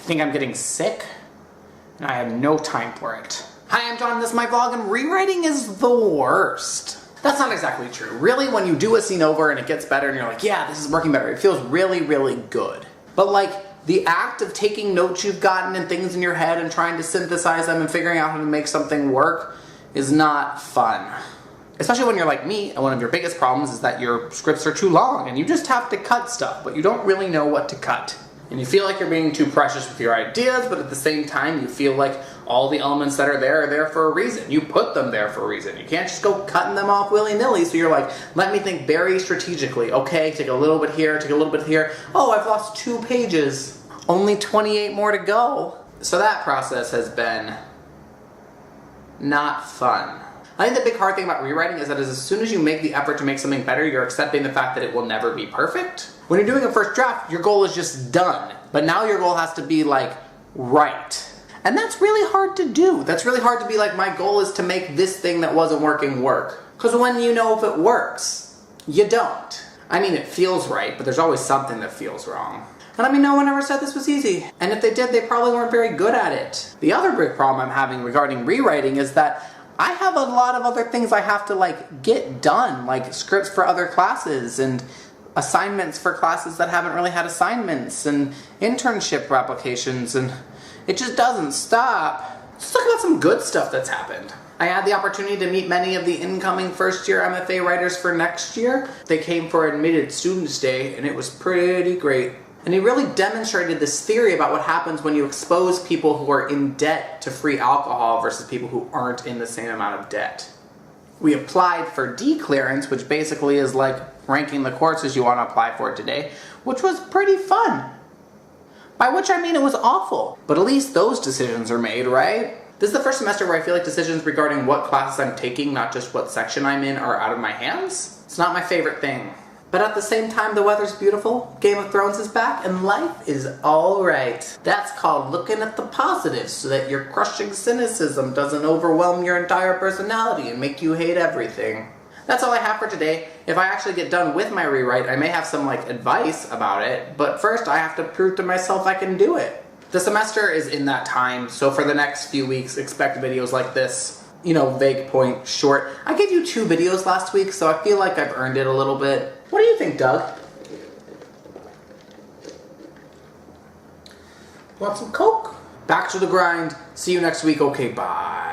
think I'm getting sick, and I have no time for it. Hi, I'm John, this is my vlog, and rewriting is the worst. That's not exactly true. Really, when you do a scene over and it gets better and you're like, yeah, this is working better, it feels really, really good. But like, the act of taking notes you've gotten and things in your head and trying to synthesize them and figuring out how to make something work is not fun. Especially when you're like me, and one of your biggest problems is that your scripts are too long and you just have to cut stuff, but you don't really know what to cut. And you feel like you're being too precious with your ideas, but at the same time you feel like all the elements that are there for a reason. You put them there for a reason. You can't just go cutting them off willy-nilly, so you're like, let me think very strategically. Okay, take a little bit here, take a little bit here. Oh, I've lost 2 pages. Only 28 more to go. So that process has been not fun. I think the big hard thing about rewriting is that as soon as you make the effort to make something better, you're accepting the fact that it will never be perfect. When you're doing a first draft, your goal is just done. But now your goal has to be like, right. And that's really hard to do. That's really hard to be like, my goal is to make this thing that wasn't working work. Because when you know if it works, you don't. I mean, it feels right, but there's always something that feels wrong. And I mean, no one ever said this was easy. And if they did, they probably weren't very good at it. The other big problem I'm having regarding rewriting is that I have a lot of other things I have to like get done, like scripts for other classes and assignments for classes that haven't really had assignments and internship applications, and it just doesn't stop. Let's talk about some good stuff that's happened. I had the opportunity to meet many of the incoming first-year MFA writers for next year. They came for Admitted Students Day, and it was pretty great. And he really demonstrated this theory about what happens when you expose people who are in debt to free alcohol versus people who aren't in the same amount of debt. We applied for D clearance, which basically is like ranking the courses you want to apply for today, which was pretty fun. By which I mean it was awful. But at least those decisions are made, right? This is the first semester where I feel like decisions regarding what classes I'm taking, not just what section I'm in, are out of my hands. It's not my favorite thing. But at the same time, the weather's beautiful, Game of Thrones is back, and life is alright. That's called looking at the positives so that your crushing cynicism doesn't overwhelm your entire personality and make you hate everything. That's all I have for today. If I actually get done with my rewrite, I may have some advice about it, but first I have to prove to myself I can do it. The semester is in that time, so for the next few weeks, expect videos like this. You know, vague point, short. I gave you 2 videos last week, so I feel like I've earned it a little bit. What do you think, Doug? Want some Coke? Back to the grind. See you next week. Okay, bye.